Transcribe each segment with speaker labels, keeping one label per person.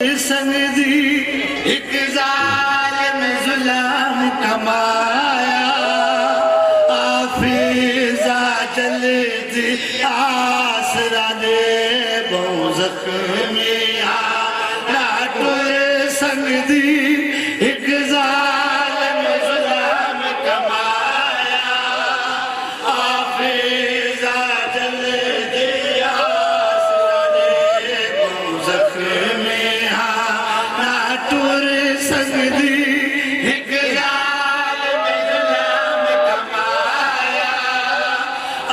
Speaker 1: संगदी एक जालिम जुल्म कमाया आफिजा जल्दी आसरा दे बहु जख्मिया नाटुर संगदी एक जालिम जुल्म कमाया आफिजा जल्दी आसरा दे बहु जख्मिया नाटुर संगदी एक जालिम जुल्म कमाया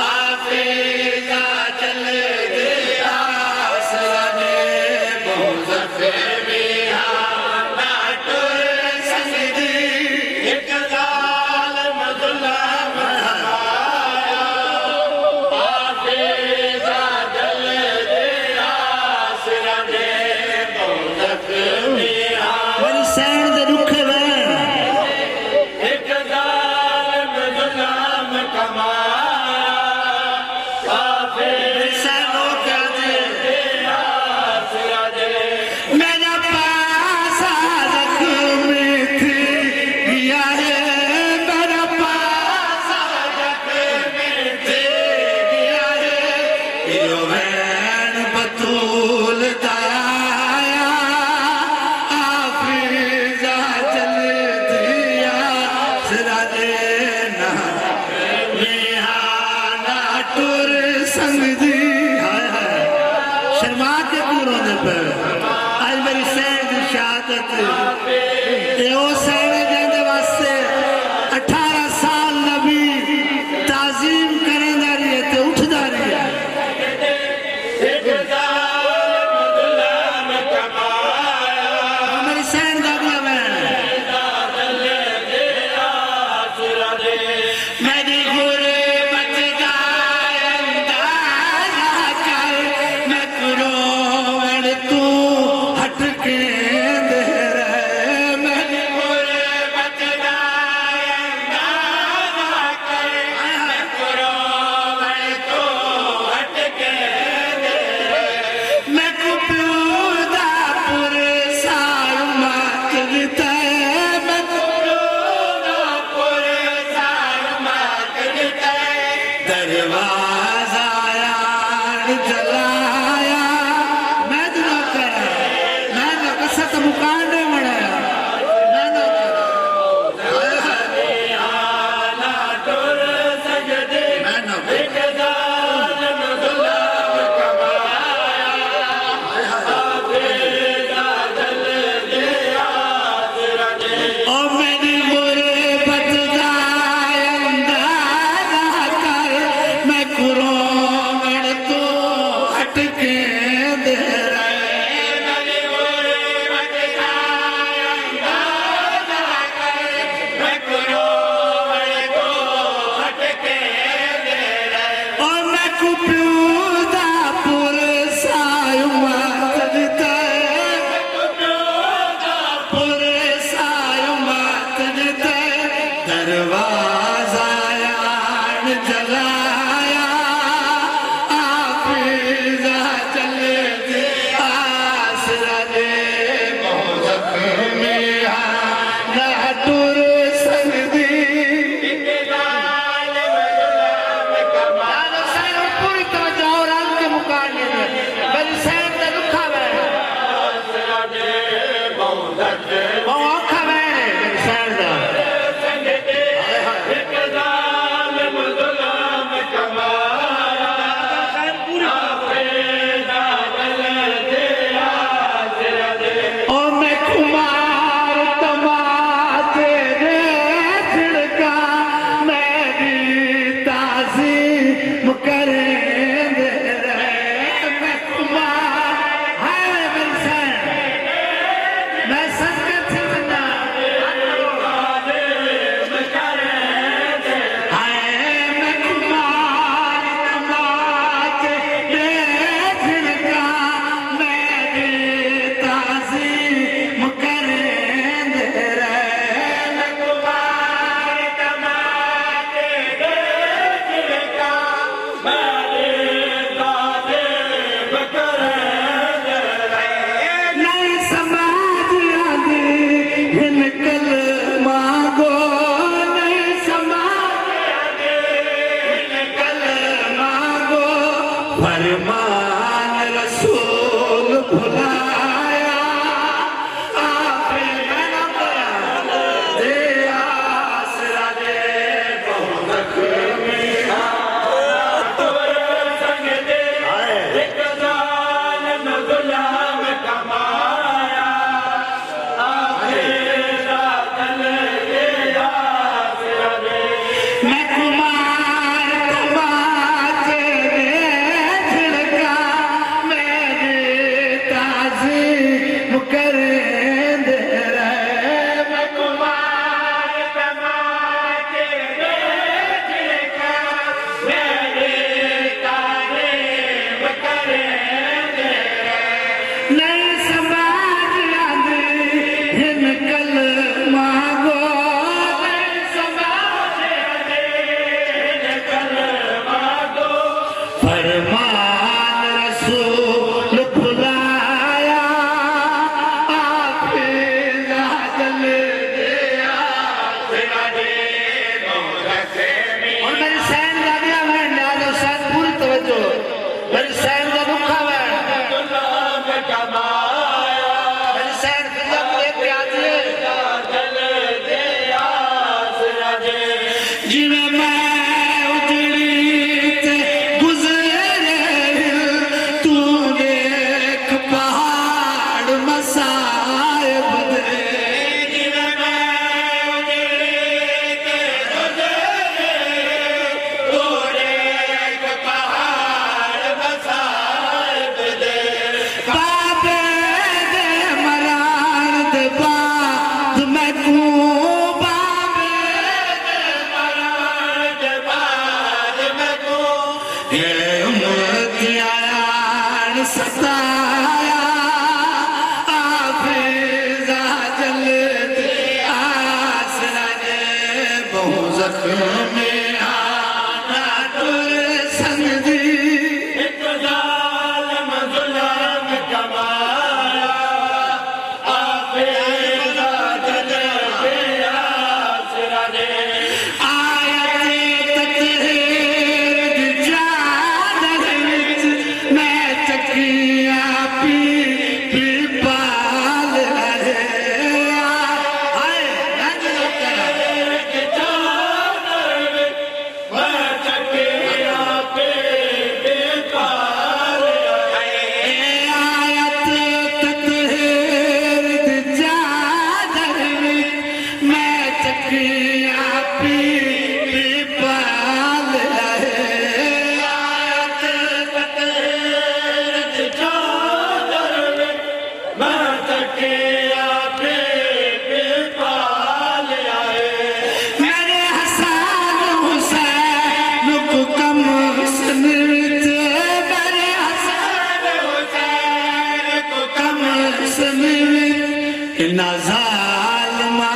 Speaker 1: आफिजा जल्दी आसरा दे बहु जख्मिया नाटुर संगदी एक जालिम जुल्म कमाया आफिजा जल्दी आसरा दे बहु जख्मिया वन सैन दे रुख वैन एक जालिम जुल्म कमाया आफिजा जल्दी आसरा दे मेरा पासा जख्मी थी गया है मेरा पासा जख्मी थी गया है यो वैन बतूल दाया आफिजा जल्दी आसरा दे ना मिहाना टुर संगदी हाय हाय शर्मा के पूरों ने पे आज मेरी सैन की शहादत ये वो सैन है जिंदे वास्ते 18 साल नबी ताजीम करेंदा रही है ते उठदा रही है मेरी सैन दादिया बहन मेरी गुरबत दा अंदाज़ा कर मैं कुरोवण तू हट के दे रहे मेरी गुरबत दा अंदाज़ा कर मैं कुरोवण तू हट के दे रहे मैं कुप्यूदा पुरसार मात दिता मैं कुप्यूदा पुरसार मात दिता दरवाजा यार जलाया मैं तो ना करा मैं तो कसत मुकान ने मनाया मैं ना करा मैं ना ओ मेरी गुरबत दा अंदाज़ा कर मैं कुरोवण तू हट के दे रहे मेरी गुरबत दा अंदाज़ा कर मैं कुरोवण तू हट के दे रहे ओ मैं कुप्यूदा पुरसार मात दिता पुरसार मात दिता दरवाजा यार जलाया आफिजा जल्दी आसरा दे बहु जख्मिया नाटुर संगदी यारो सैन पूरी तवज्जो और आज के मुकाबले में मेरी सैन दा रुखा वैन बहु औखा वैन है मेरी सैन दा हाय हाय ओ मैं कुमार तमाते रे छिड़का मैं भी ताज़ीम करेंगे रे मैं कुमार हाय मेरी सैन मैं संस्कृत में आना तुर संग दी
Speaker 2: एक जालिम जुल्म कमाया आपे जले दिया सिरा दे
Speaker 1: आयत ततहीर चादर विच मैं चकिया पी पाल रहे हाय ज़ालिमा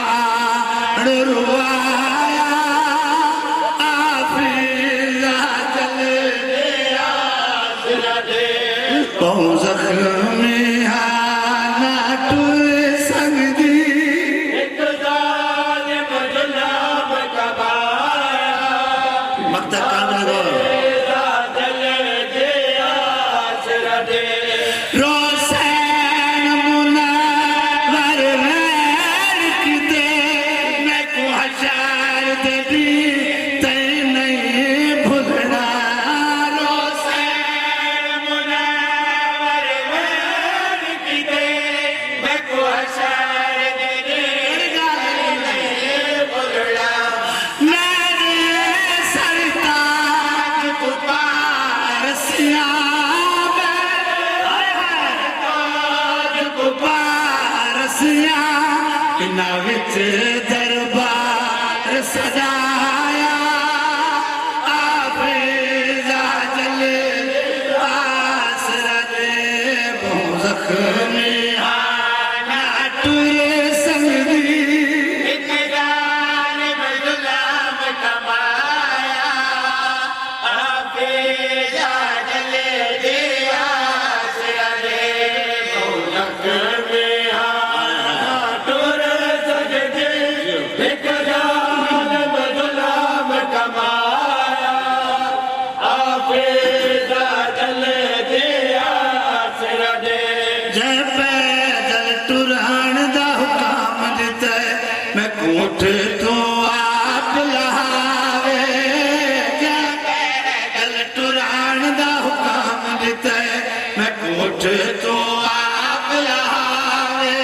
Speaker 1: रुवाया आफिज़ा जले दिया सिरा दे बहु ज़ख्मी हाना तुर संग दी
Speaker 2: एक जालिम जुल्म कमाया
Speaker 1: मक्ता कामल गो
Speaker 2: जले दिया सिरा दे
Speaker 1: रोज़ैन मुनव्वर वैर की दे मैं को हशार दे भी तय नहीं भूलना
Speaker 2: रोज़ैन मुनव्वर वैर की दे मैं को हशार दे नहीं भूलना
Speaker 1: मेरे सरताज को पारसिया पारसिया इना विच दरबार सजाया आफिज़ा जले आसरा दे बहु ज़ख्मी हाना तुर संग दी
Speaker 2: एक जालिम जुल्म कमाया आफिज़ा जले दिया सिरा दे बहु ज़ख्मी हाना तुर संग दी एक जालिम जुल्म कमाया आफिज़ा जले दिया सिरा दे
Speaker 1: जय पैदल टुरान दा हुकाम दिता मैं कोठ तो आप लहावे जय पैदल टुरान दा हुकाम दिता मैं कोठ तो आप लहावे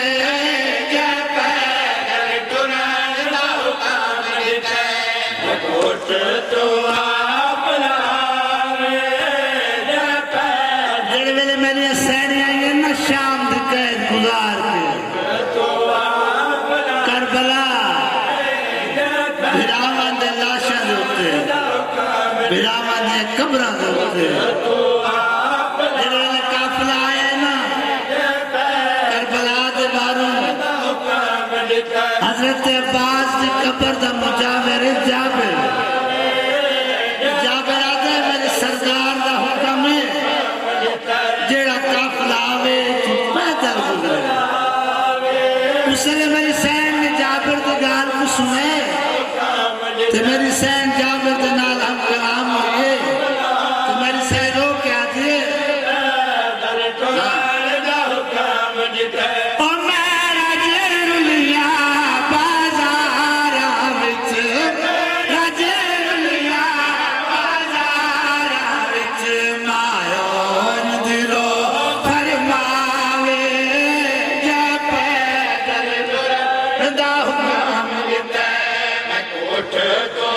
Speaker 1: जय पैदल टुरान दा हुकाम दिता
Speaker 2: कोट तो आप लावे जय पैदल
Speaker 1: जेड़े वेले मेरी सैनी आई है ना शाम दी कैद गुजार के
Speaker 2: तो आप
Speaker 1: करबला बिरावां दे लाशां दे उत्ते बिरावां दे कब्रां दे उत्ते जेड़े वेले काफिला आया ना करबला दे बाहरों हजरत अब्बास दी कब्र दा मुजावर जाबिर जाबिर आदा है मेरे सरदार दा हुक्म है जेड़ा काफिला आवे तो पैदल गुजरे उसने मेरी सैन ने जाबिर दी गाल को सुने ते मेरी सैन जाबिर दे नाल हम कलाम होए ते मेरी सैन रो के आती है ओ मेरा जेरुलिया बाज़ारा विच जेरुलिया बाज़ारा विच मायोन दिलो फरमावे जय पैदल दा हुक्म दिता
Speaker 2: कोट तो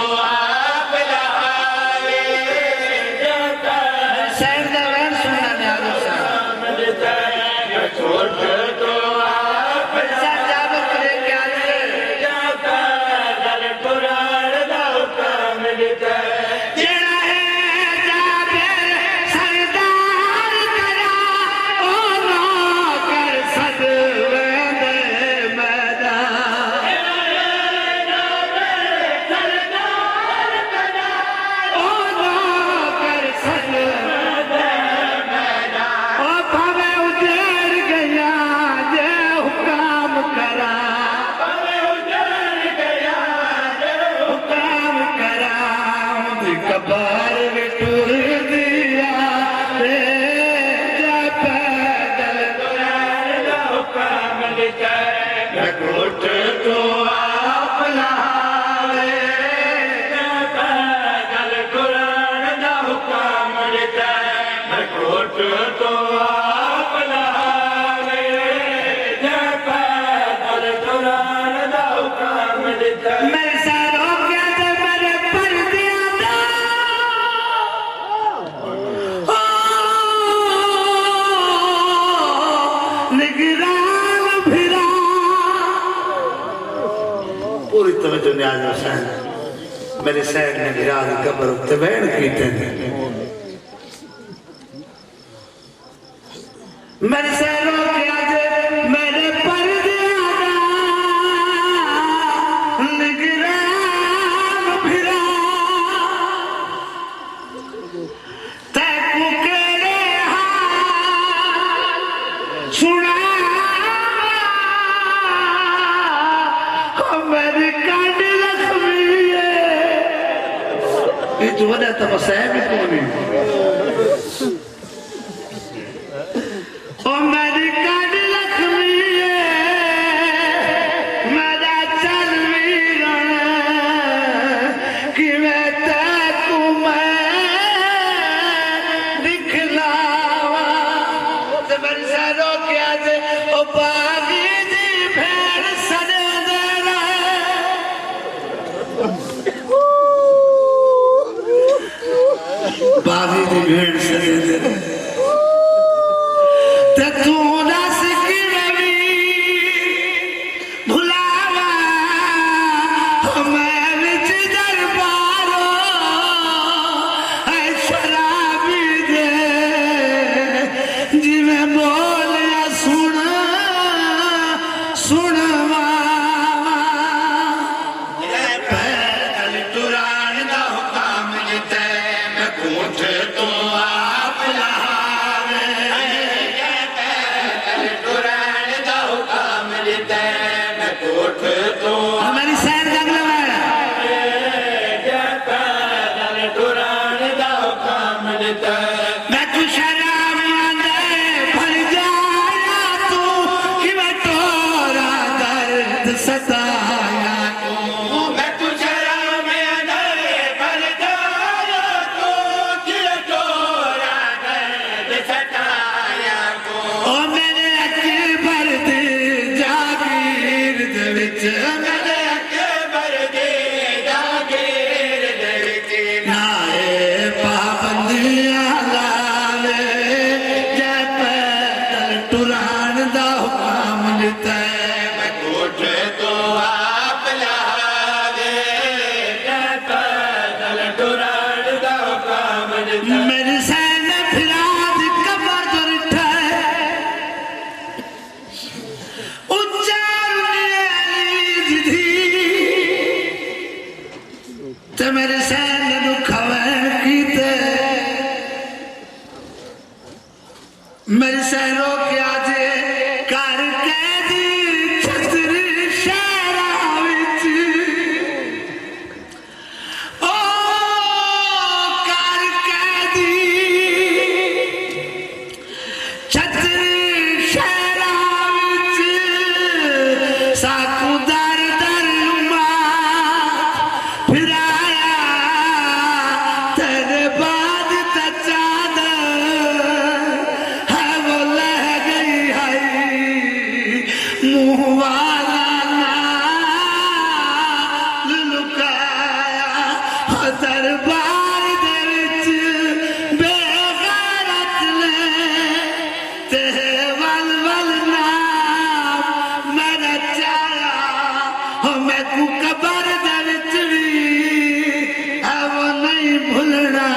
Speaker 2: मैं कोट तो आप लावे पैदल टुरण दा हुक्म दिता मैं कोट तो आप लावे पैदल टुरण दा हुक्म दिता
Speaker 1: मेरे सारों क्या दे मेरे पर्दियां दा निगरान फिरा पूरी तवज्जो नियाज हुसैन मेरे सैड ने गिराज कब्र उत्ते बैठ कीते मेरे सैरों के आज मेरे पर्दियां दा निगरान फिरा तैकू केड़े हाल सुना मेरी कांड लक्ष्मी ये जो वजह तपस्या भी कोनी ओ मेरी कांड लक्ष्मी मेरा चल वीरण कि मैं तैकू मैं दिखलावा ते मेरी सारों के आज ओ बागी दी भेड़ सड़े दे बागी दी भेड़ सड़े दे ते तू दस की रवि भुलावा मैं विच दरबारो है शराबी दे जिवें बोलिया सुन सुनवा
Speaker 2: पैदल टुरण दा हुक्म दिता मैं कोट तो आप लावे पैदल टुरण दा हुक्म दिता मैं कोट तो
Speaker 1: हमारी सैर जंग लगा
Speaker 2: पैदल टुरण दा हुक्म दिता
Speaker 1: मैं तू शराब आंदे भर जाया तू कि मैं तोरा दर्द सताया
Speaker 2: मैं तुझे में अंदर भर जाया तो दिल तोरा दर्द सताया को
Speaker 1: ओ मेरे अकबर दे जागीर दे विच
Speaker 2: मेरे अकबर दे जागीर दे विच
Speaker 1: नाए पाबंदियां लावे जै पैदल टुरान दा हुक्म दिता
Speaker 2: मैं कोट तो आप लावे पैदल टुरण दा हुक्म दिता
Speaker 1: मेरी सैन फिराद कमर दुर्ठा उच्चारण धी ते मेरे सैन दुखवे कीते मेरे सैनों के आजे कर कैदी छतरी शहरा विच ओ कर कैदी छतरी शहरा विच साकू दर दर लुमा फिराया तेरे बाद चादर है वो लह गई है मुँह वाला नाल लुकाया दरबार दे विच बेगैरत ने ते वल वल नाम मेरा चाया हो मैं कू कबर दे विच भी है वो नहीं भुलना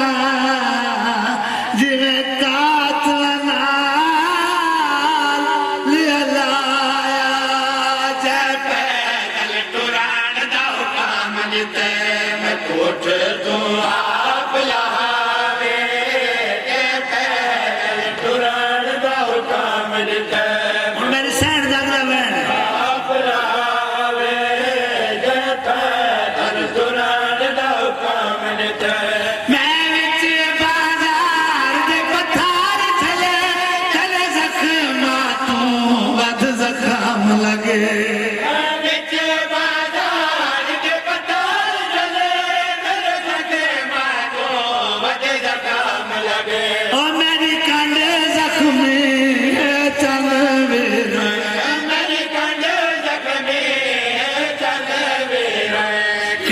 Speaker 1: जिवें कातल नाल लिया लाया जै
Speaker 2: पैदल टुरण दा हुक्म दिता मैं कोट तो आप लावे पैदल टुरण दा हुक्म दिता
Speaker 1: मेरे सैन जागदा वैन
Speaker 2: आप लावे पैदल टुरण दा हुक्म दिता
Speaker 1: मैं विच बाजार दे पत्थर चले चले जख्मा तू वध जख्म लगे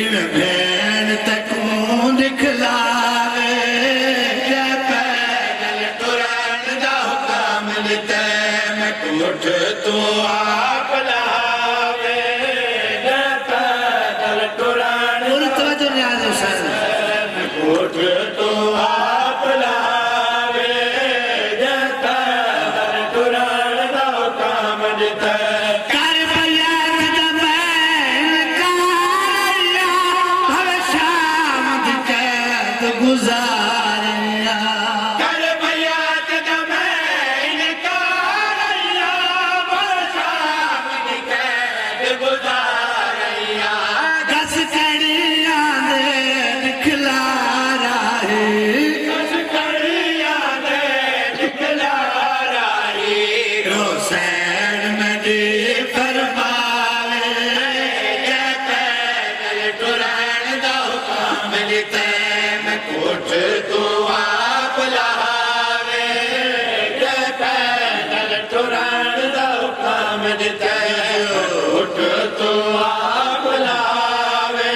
Speaker 1: किन भेण तकूं दिखलावे जय पैदल
Speaker 2: तुरण दा हुक्म दिता मैं कोठ तू आप लावे जय पैदल तुरण
Speaker 1: पूरी तवज्जो नियाज़ हुसैन
Speaker 2: मैं कोठ तू आप लावे जय पैदल तुरण दा हुक्म दिता
Speaker 1: कर बयात दमैन कारिया भव शाम दी कैद गुजारिया
Speaker 2: कर बयात दमैन कारिया बरसात दी कैद गुजारिया
Speaker 1: दस कड़ियां दे दिखलारा है
Speaker 2: कस कड़िया दे दिखला राही
Speaker 1: हुसैन में दे फरमावे
Speaker 2: जय पैदल तुरण दा हुक्म दिता मैं कोठ तू आप लावे जय पैदल तुरण दा हुक्म दिता कोठ तू आप लावे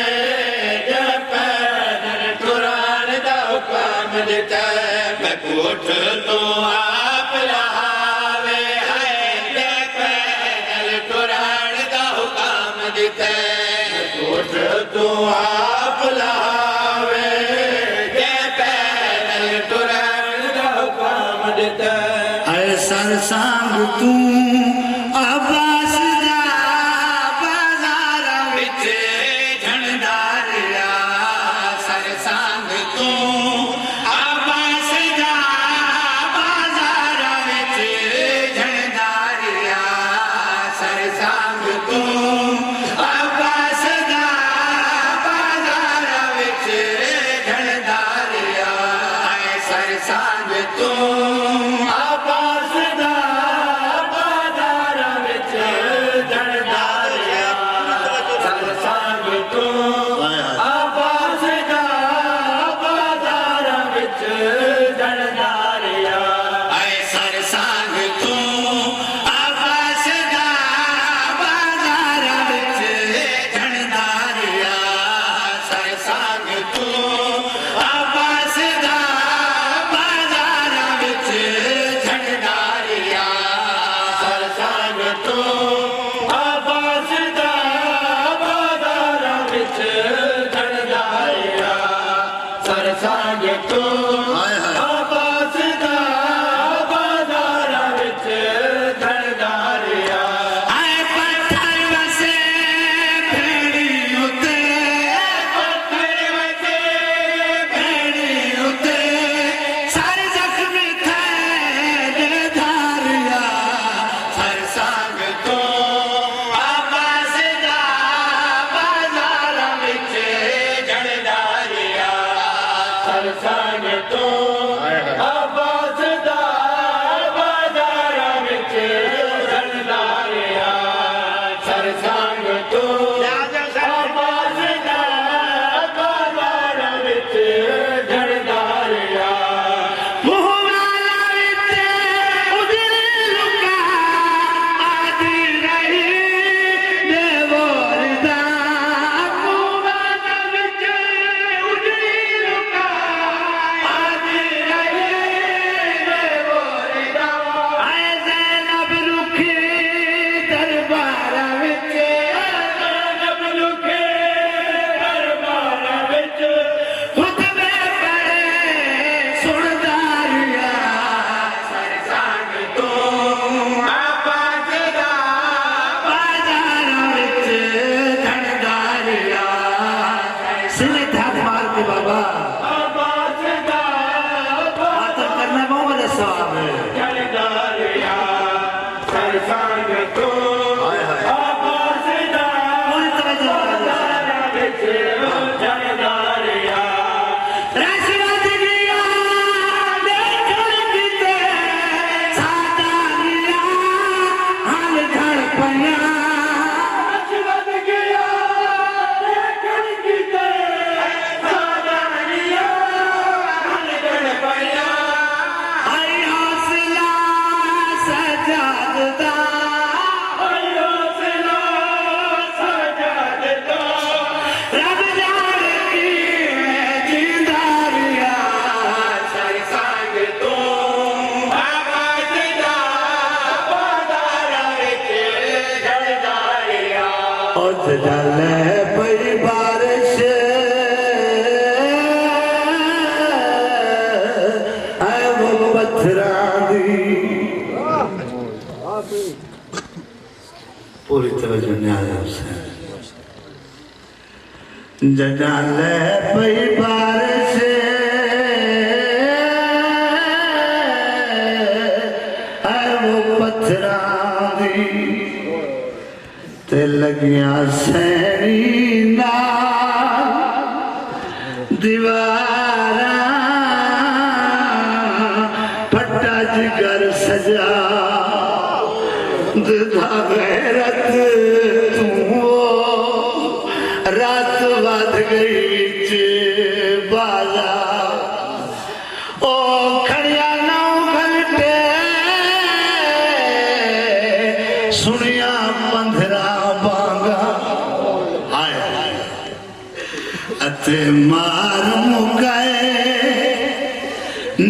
Speaker 2: जय पैदल तुरण दा हुक्म दिता मैं कोठ तू आप लावे है जय पैदल तुरण दा हुक्म दिता कोठ तू आप लावे जय पैदल तुरण दा हुक्म दिता
Speaker 1: हर सर सांग तू अब्बास दा बाजार
Speaker 2: विच झंडारिया सर संग तू आबास दा बाजार विच झंडारिया सर संग तू आबास दा बाजार विच झंडारिया सर संग तू आबास दा बाजार विच झंडारिया सर संग तू आबास दा बाजार विच झंडारिया सर संग तू आबास दा बाजार विच
Speaker 1: डाले पई बारिश है वो पत्थरां दी पूरी तवज्जो न्याज़ हुसैन डाले पई बारिश है वो पत्थरां दी ते लगियां सैनी नाल दीवारां फटा जिगर सजा दिधा गैरत तू रात वध गई विच बाजार ओ खड़िया 9 घंटे सुनिया 15 बांगा हाय अते मार मुकाए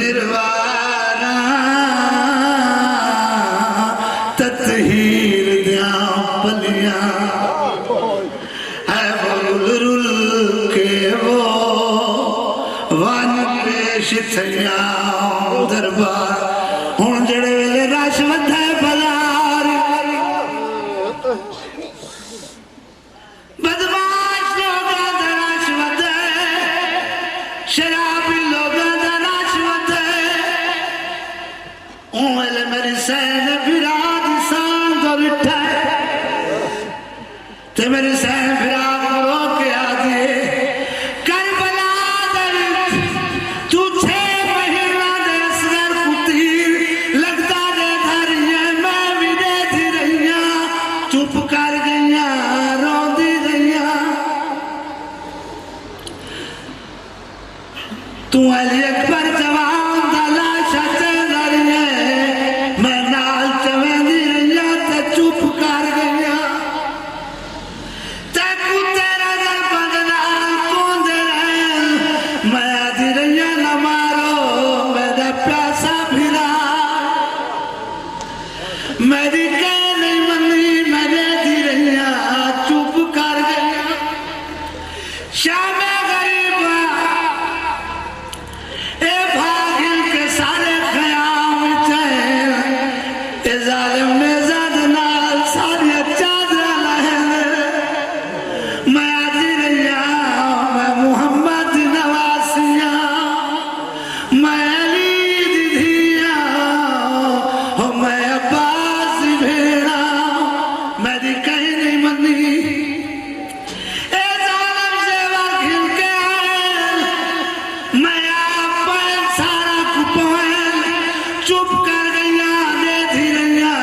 Speaker 1: निर्वाणा ततहीर दिया पलियां है रुल रुल के वो वन पेश थया दरबार हुण जड़े वेले रश वधा बाजार बदमाश लोगां दा रश वधा शराबी लोगां दा रश वधा उमल मेरी सैन बिराद सांद उठा ते मेरी सैन बिराद रो के आदि करबला दे तू 6 महीना दे असगर कुतीर लगता दे धरिए मैं भी देखी रहिया चुप कर गईया रोंदी रहिया तू अली अकबर जवान दा लाशा ते धरिए मैं नाल चवेंदी रहिया ते चुप कर गईया तेकू तेरा दर बदला कौन दे रहे मैं आदि रहिया न मारो मेरा प्यासा फिरा मेरी कह नहीं मनी मैंने दी रहिया चुप कर गया शाम गरीबा ए भागिल के सारे ख्याम चाहे ए जालिम ने ज़द नाल सारी चादर लहन मैं आदि रहिया मैं मुहम्मद नवासिया मैं अली दीदिया हो मैं अब्बास भेड़ा मेरी कहीं नहीं मनी ए जालिम से वाकिल के आए मैं आप सारा कुपान चुप कर गया दे धीरैया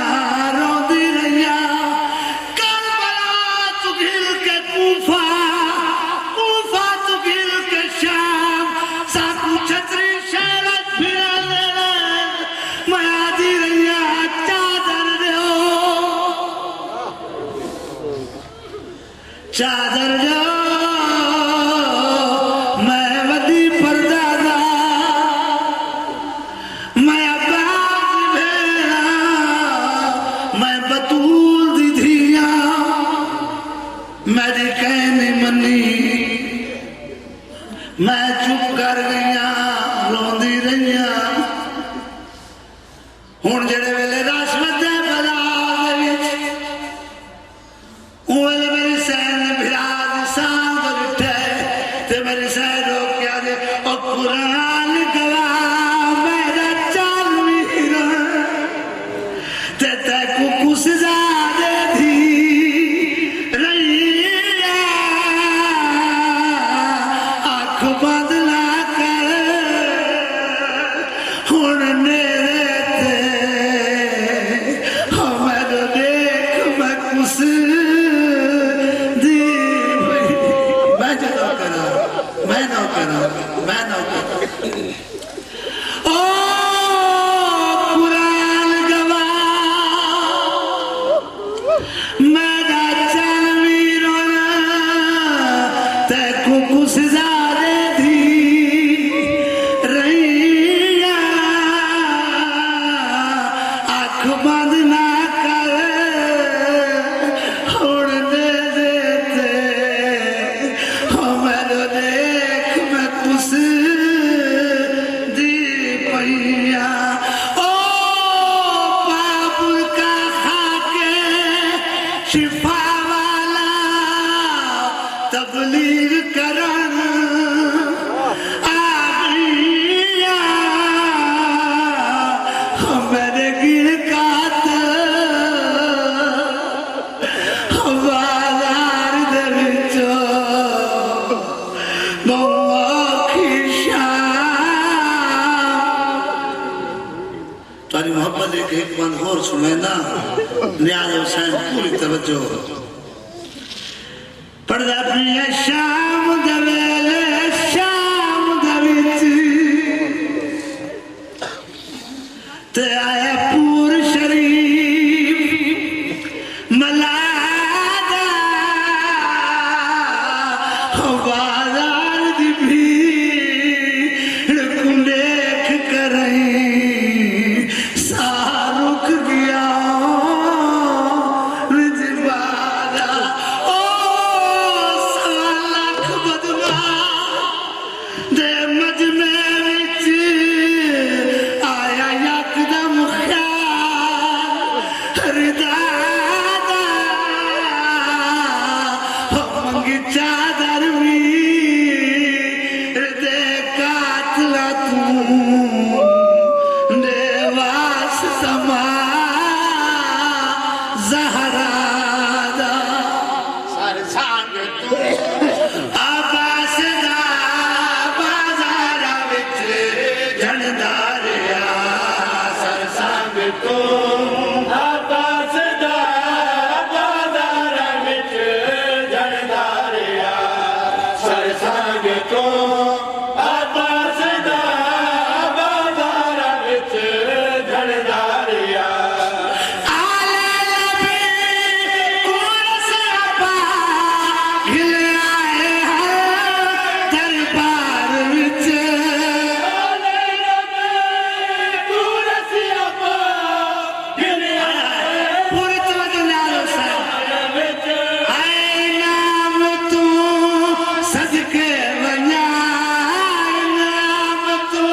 Speaker 1: रोंदी रहिया करबला तू घिल के कूफा कूफा तू घिल के शाम साकू छतरी शहरत फिरा ले मैं आदि रहिया चादर दो चादर दो मैं वदी परदादा मैं अब्बास भेड़ा मैं बतूल दी धिया मेरी कह नहीं मनी मैं चुप कर गईया रोंदी रहिया हुण जेड़े वेले रश वधे बाजार दे विच उवेले मेरी सैन बिराद सांद उठे ते मेरी सैन रोकिया दे ओ कुरान गवाह मेरा चल वीर ते तैकू कुस जादे धी रही है शिफा वाला तबलीग करन आ गया मेरे गिर कात बाजार दे विचो मौखी तारी मोहब्बत एक बंद और सुने ना न्याज हुसैन पूरी तवज्जो पढ़दा पिया शाम दवेले शाम दविच ते आया पूर शरीफ मलादा बाजार दी भीड़ को देख करई सारुख गया विजवादा ओ सवा लाख बदमा दे मजमे विच आया यकदम ख्याल रिदादा मंगी चादर वीर दे कातला तू देवास समा जहरादा
Speaker 2: सरसांग तू
Speaker 1: आबास दा बाजार विच जणदारिया
Speaker 2: सरसांग तू आबास दा बाजार विच जणदारिया सरसांग तू आबास दा बाजार विच जणदारिया
Speaker 1: आले नबी कुरस अपा गिल आए हैं दरबार विच पूरी तवज्जो न्याज हुसैन आए नाम तू सदके वञा नाम तू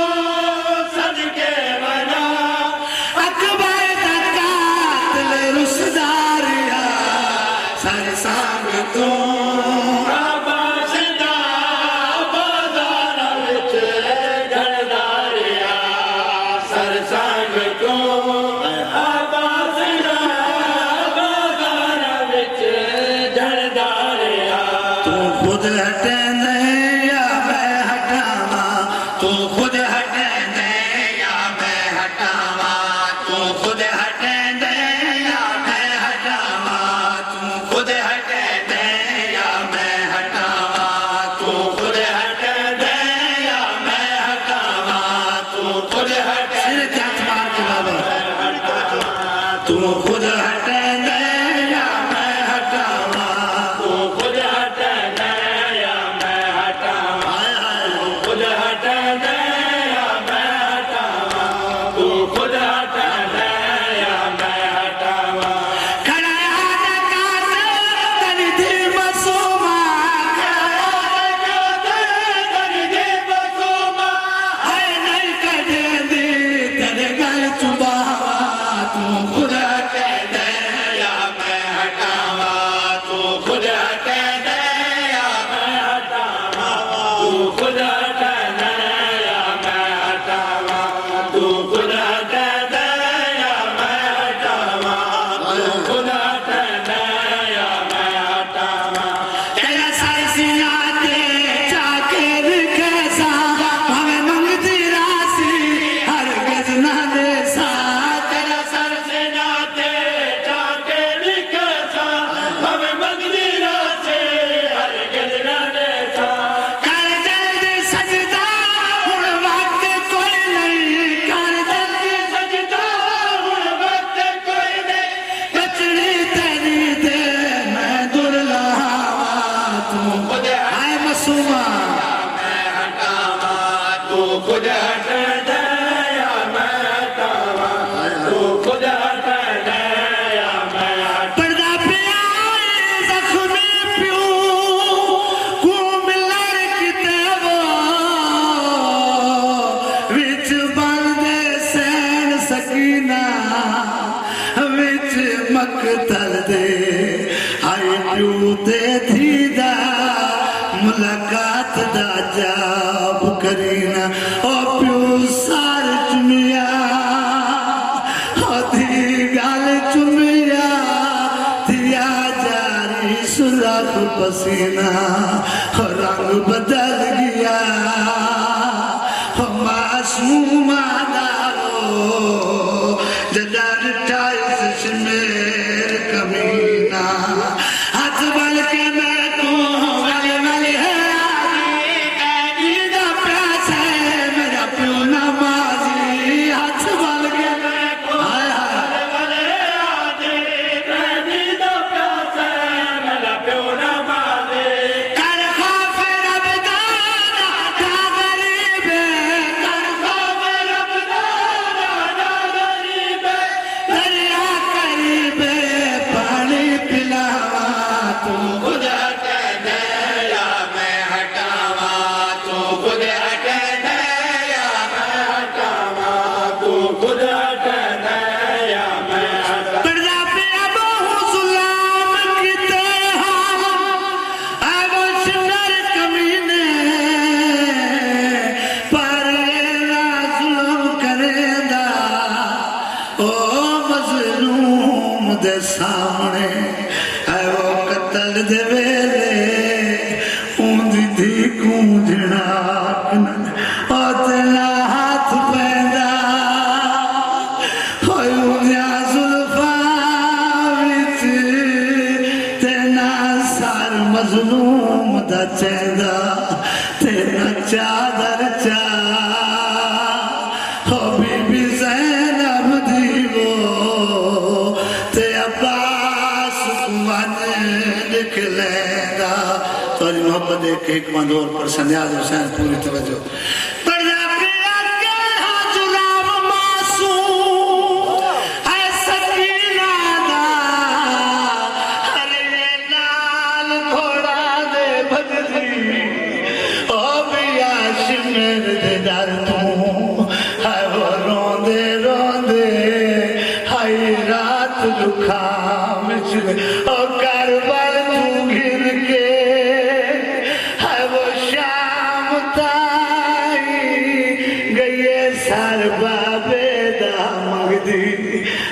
Speaker 1: अकबर दा कातिल रुसदारिया सरसांग तू तू खुद हटेंदे या मैं हटावा तू खुद हटेंदे या मैं हटावा तू खुद हटेंदे या मैं हटावा तू खुद हटेंदे या मैं हटावा तू खुद हटेंदे या मैं हटावा तू खुद हटे सिर हाथ मार के बाबा तू खुद हटेंदे या मैं हटावा
Speaker 2: खुद हटेंदे या मैं
Speaker 1: प्यू ते थीदा मुलाकात दा जाब करीना ओ प्यू सार चुमिया धी गाल चुमिया थिया जारी सुराख पसीना रंग बदल गया मासूम जदा टाइस शमेर कमीना हाथ बल के मैं तू वाले वाले है ईदा प्यास है मेरा प्यो नमाजी हाथ बल के मैं तू वाले वाले है ईदा प्यास है मेरा प्यो नमाजी कर खौफ रब दाना दा गरीब कर खौफ रब दाना दा गरीब दरिया करीब पानी पिलावा तू
Speaker 2: खुद हटे दे या मैं हटावा तू खुद हटे दे या मैं हटावा तू खुद हटे दे या मैं हटावा
Speaker 1: पर्दा पे अब हुसलाम किते हाल अब शिकर कमीने पर ना जुल्म करेंदा ओ मजलूम दे सामने है वो कत्ल दे वेले ऊंदी धी कूंजना ओ तेरा हाथ पैदा होय उन्या जुल्फा विच तेना सार मजलूम दा चेंदा तेना चादर चा हो बीबी ज़ैनब दी वो ते अब्बास कुंवन निकलेगा तोरी मोहब्बत देख एक मंदोर पर संध्याद हुसैन पूरी तवज्जो पर्दा पे अकेला जुलाम मासूम है सकीना दा हरे नाल घोड़ा दे भजदी ओ बिया शिमर दे डर तू है वो रोंदे रोंदे हाय रात दुखा मिचले ओ करबल तू घिर के है वो शाम ताई गई सार बाबे दा मंगदी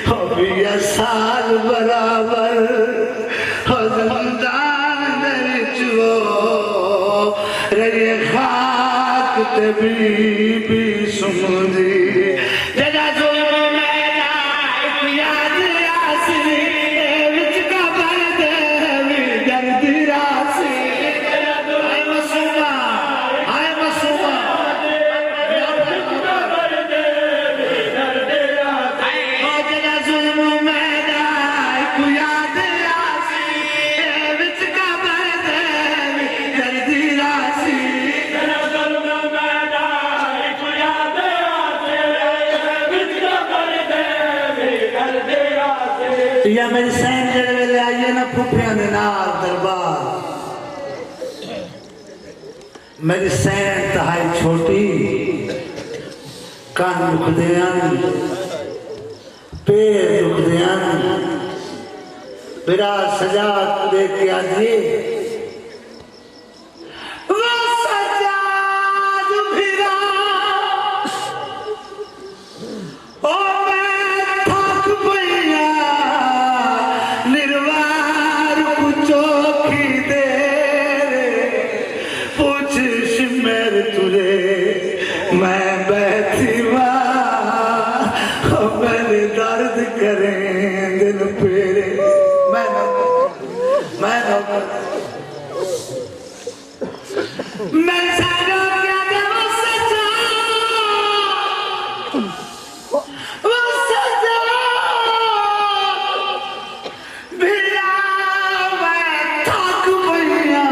Speaker 1: हो बिया साल बराबर हो जमदान दरिचो रहे खाक ते बीबी सुमदी जदा जो मेरा एक याद आसी विच का भर दे दर्द रासी हाय मसूमा हाय मसूमा ओ जदा जुल्म मेरा एक याद आसी विच का भर दे दर्द रासी या मेरी सैन जेड़े वेले आइए ना फुफियां दे नाल दरबार मेरी सैन तहाई छोटी कान दुखदे हन पैर दुखदे हन मेरा सजा देख के आजी वो सजाद फिरा ओ मैं थक गया निर्वार पुचोखी दे पूछ शिमर तुरे मैं बैठी वहाँ मेरे दर्द करें दिल पेरे मैं सारो क्या दे वो सजा भिड़ा मैं थक गया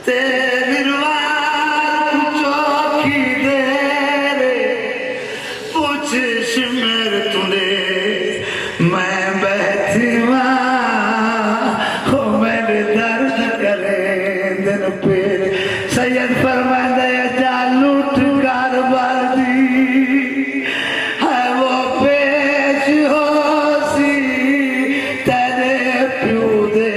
Speaker 1: तेरे निर्वार चौकी दे रे पूछ शिमर तूने मैं बैठी वहाँ हो मेरे दर्द करे दिन पेरे सैयद फरमांदा जा लूट कारबार दी है वो पेश हो सी तेरे प्यू दे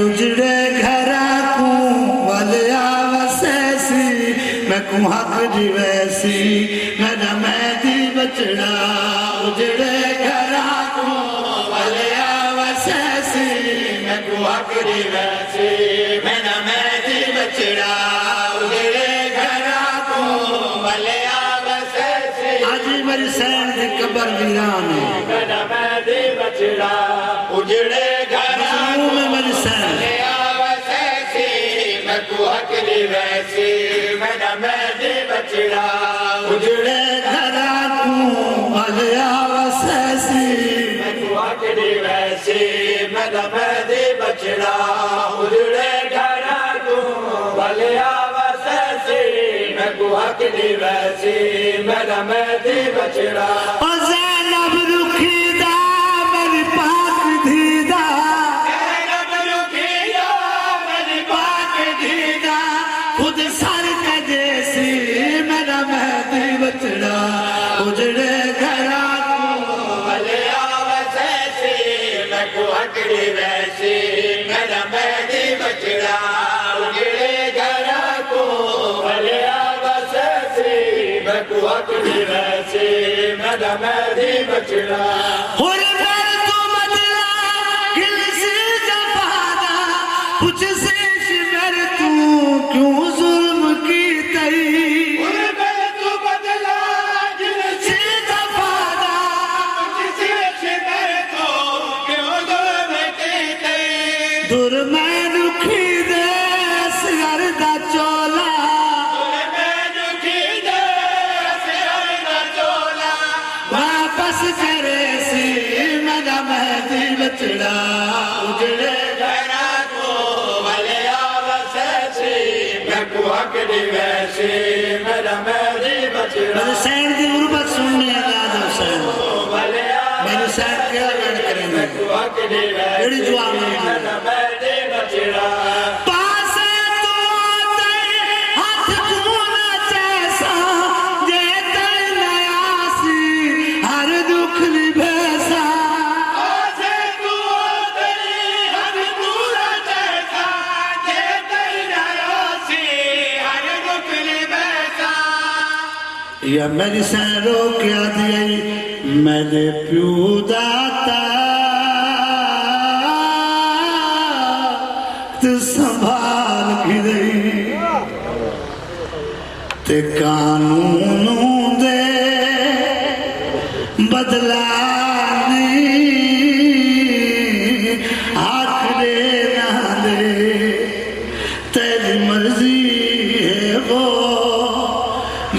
Speaker 1: उजड़े घर को वलिया वसैसी मैं को हक जी वैसी मेरा मेहदी बचड़ा उजड़े घर को वलिया वसैसी
Speaker 2: मैं को हक जी वैसी मेरा मेहदी बचड़ा उजड़े घरा को वलिया वसैसी
Speaker 1: आज मेरी सैन दी कबर वीरान
Speaker 2: मेरा मेहदी बचड़ा उजड़े घरा
Speaker 1: में मेरी सैन
Speaker 2: वलिया वसैसी मैं को हक जी वैसी मेरा मेहदी बचड़ा
Speaker 1: उजड़े घर को वलिया वसैसी
Speaker 2: मैं को हक जी वैसी मेरा मेहदी बचड़ा उजड़े घरा को वलिया वसैसी मैं को हक जी वैसी मेरा मेहदी बचड़ा
Speaker 1: ओ ज़ैनब रुखीदा मेरी पाक दीदा
Speaker 2: ज़ैनब रुखीदा मेरी पाक
Speaker 1: दीदा खुद सर का जैसी मेरा मेहदी बचड़ा उजड़े घरा
Speaker 2: वलिया वसैसी मैं को हक जी वैसी मेरा मेहदी बचड़ा उजड़े घरा को वलिया वसैसी मैं को हक जी वैसी मेरा मेहदी बचड़ा
Speaker 1: हुर कर तू बदला हिल से जफादा कुछ से शिमर तू क्यों जुल्म की तई
Speaker 2: तू बदला दिल
Speaker 1: से जफादा
Speaker 2: से शिवर को क्यों जुल्म की तई
Speaker 1: दुर मैं रुखी दे असगर दा चोला
Speaker 2: मैं दुखी दे सिर न चोला
Speaker 1: वापस करे सी मेरा मेहदी बचड़ा उजड़े
Speaker 2: घरा को वलिया वसैसी मैं को हक जी वैसी मेरा मेहदी बचड़ा
Speaker 1: मेरे सैन की गुरबत सुनने याद हुसैन
Speaker 2: वलिया
Speaker 1: मेरे सैन के लड़ करेंगे
Speaker 2: को हक जी वैसी
Speaker 1: बड़ी दुआ मांगी
Speaker 2: मेरा मेहदी बचड़ा
Speaker 1: पासे तू ते हाथ तू ना जैसा जे तै नयासी हर दुख निभैसा
Speaker 2: आसे तू तेरी हर दूर जैसा जे तेरा यासी हर दुख निभैसा
Speaker 1: या मेरी सैन रो क्या दिया मेरे प्यू दाता तू संभाल गिरई ते कानून दे बदला नहीं आखरे ना दे तेरी मर्जी है वो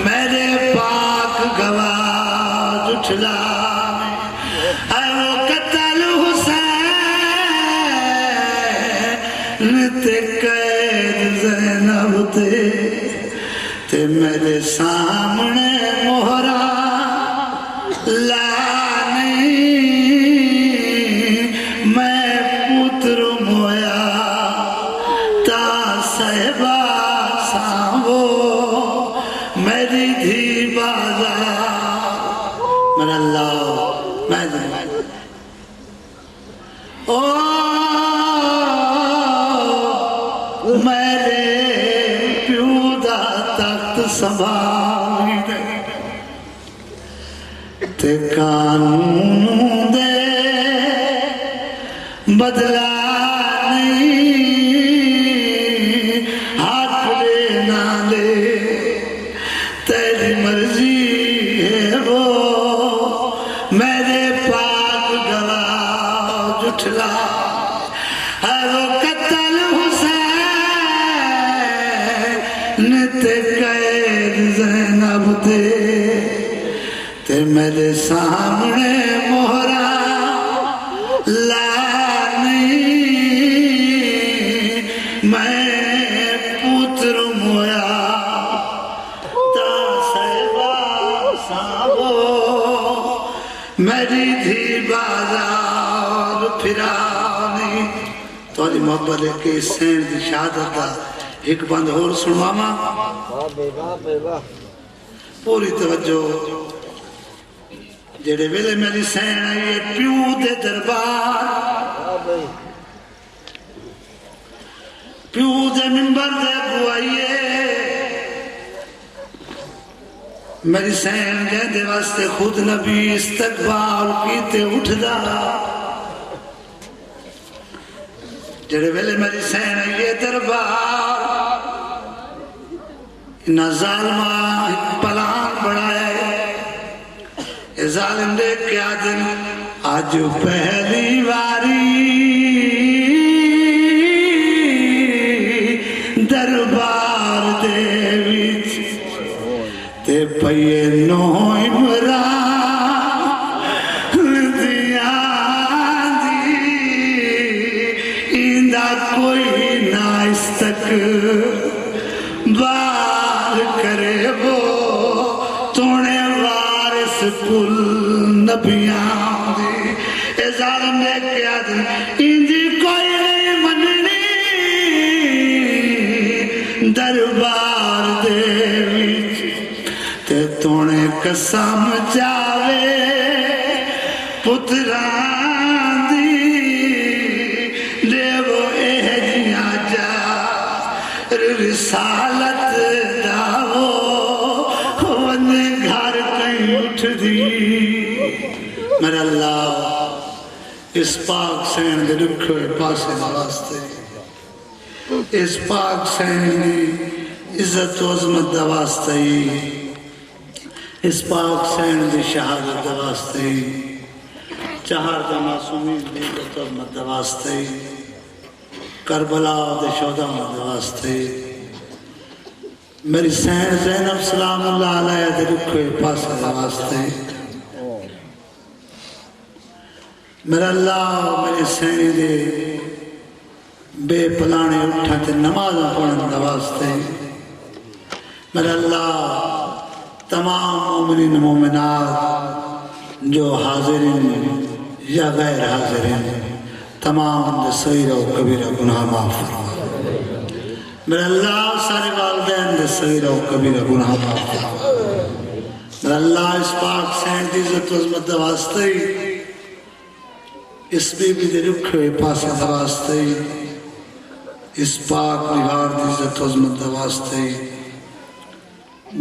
Speaker 1: मेरे पाक गवाह जुठला वो कतल हुसैन ते कैद ज़ैनब ते मेरे सामने मोहरा ला नहीं मैं पुत्र मोया ता सहबा सांवो मेरी धी बाजा मेरा अल्लाह मैं ओ मेरे प्यू दा तख्त संभाल दे ते कानून दे बदला नहीं हाथ दे ना ले तेरी मर्जी है वो मेरे पाक गवाह जुठला है वो कतल हुसैन ते कैद ज़ैनब ते मेरे सामने मोहरा ला नहीं मैं पुत्र मोया ता सहबा सांवो मेरी धी बाजार फिरानी थोड़ी मोहब्बत है कि सैन की शहादत का एक बंद होर सुनवावा पूरी तवज्जो जेड़े वेले मेरी सैन आई है प्यू दे दरबार प्यू दे मिंबर दे बुआइए मेरी सैन कहते वास्ते खुद नबी इस्तकबाल कीते उठदा जेड़े वेले मेरी सैन ये दरबार इन्ना जालमा पलान बनाया ये जालिम देख के आदम आज पहली बारी दरबार दे विच ते पये नो इमरान दिया दी इंदा कोई ना इस्तक बार करे वो तोने वारिस कुल नबियां दी ए जालिम देख के आदम इंदी कोई नहीं मननी दरबार दे विच ते तोने कसम जावे पुत्रां दी देवो एह जियां जा रिसालत दावो वन घर कहीं उठदी मेरा अल्लाह इस पाक सैन दे रुखे पासे वास्ते इस पाक सैन दी इज्जत अजमत दा वास्ते इस पाक सैन दी शहादत दा वास्ते चार दा मासूमीन दी इज्जत अजमत दा वास्ते करबला दे शोहदा दा वास्ते मेरी सैन ज़ैनब सलामुल्लाह अलैहा दे रुखे पासे दा वास्ते मेरा अल्लाह मेरे सैन दे बेपलाने उठा ते नमाज पढ़ने वास्ते मेरा अल्लाह तमाम मोमिन मोमिनात जो हाजिरिन या गैर हाजिरिन तमाम सगीरा व कबीरा गुनाह माफ फरमा मेरा अल्लाह सारे वालिदैन दे सगीरा व कबीरा गुनाह माफ फरमा मेरा अल्लाह इस पाक सैन दी इज्जत अजमत दा वास्ते इस बीबी दे रुखे हुए पासे दा वास्ते इस पाक निगार दी इज्जत अजमत दा वास्ते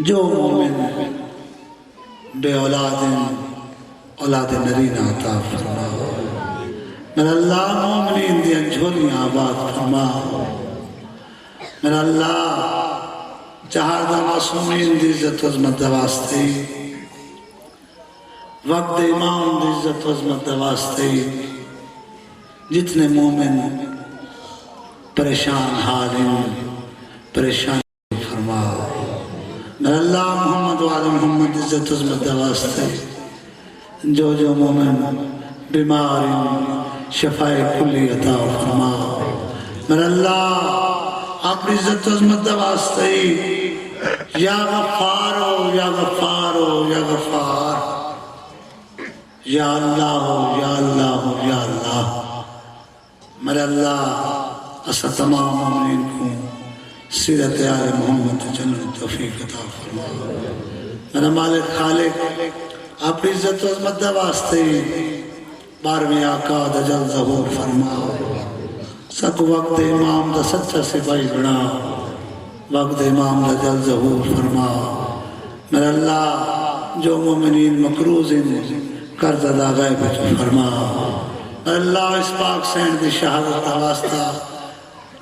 Speaker 1: जो मोमिन बे औलादिन औलाद नरीना अता फरमा मेरा अल्लाह मोमिन दी झोलियां आबाद फरमा मेरा अल्लाह चार दा मासूमीन दी इज्जत अजमत दा वास्ते वक्त इमाम दी इज्जत अजमत दा वास्ते जितने मोमिन परेशान हाल परेशान फरमा मेरा अल्लाह मोहम्मद वाले मोहम्मद इज्जत अजमत वास्ते जो जो मोमिन बीमार शफाए कुल्ली अता फरमा मेरा अल्लाह अपनी इज्जत अजमत वास्ते या गफ्फार हो या गफ्फार हो या गफ्फार या अल्लाह हो या अल्लाह हो या अल्लाह मेरा अल्लाह असा तमाम मोमिन को सीरत आले मोहम्मद जन्नत तौफीक अता फरमा मेरा मालिक खालिक अपनी इज्जत अजमत वास्ते 12वें आका दा जल ज़हूर फरमा सब वक्त इमाम दा सच्चा सिपाही बना वक्त इमाम दा जल ज़हूर फरमा मेरा अल्लाह जो मोमिनीन मकरूज़ कर्ज अदा गैब फरमा अल्लाह इस पाक सैन की शहादत का वास्ता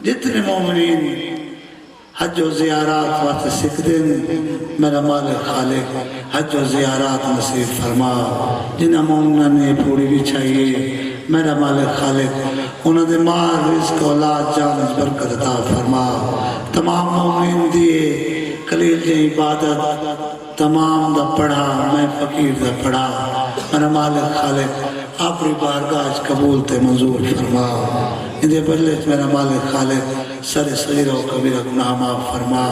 Speaker 1: जितने मोमिनीन हज व ज़ियारात वास्ते सिखते मेरा मालिक खालिक हज व ज़ियारात नसीब फरमा जिन्हें मोमिना ने पूरी भी चाहिए मेरा मालिक खालिक उन्होंने माल रिज़्क़ औलाद जान बरकत अता फरमा तमाम मोमिन दिए कलील जी इबादत तमाम दा पढ़ा मैं फकीर दा पढ़ा मेरा मालिक खालिक अपनी बारगाह कबूल ते मंजूर फरमा इनके बदले मेरा मालिक खालिक सर सगीरा व कबीरा गुनाह माफ फरमा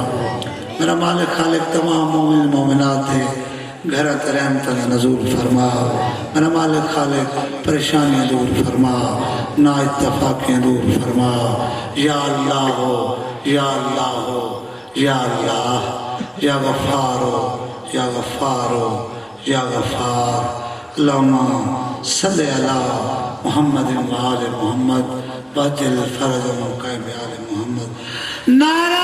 Speaker 1: मेरा मालिक खालिक तमाम मोमिन मोमिनात थे घर रहमत नजूर फरमा मेरा मालिक खालिक परेशानियाँ दूर फरमा ना इत्तफाकियाँ दूर फरमा या अल्लाह हो या अल्लाह हो या अल्लाह या गफ़ार हो या गफ़ार हो या गफ़ार अल्लाहुम्मा सल्लि अला मुहम्मद व आले मुहम्मद बातिल फर्ज मौका आल मोहम्मद नारा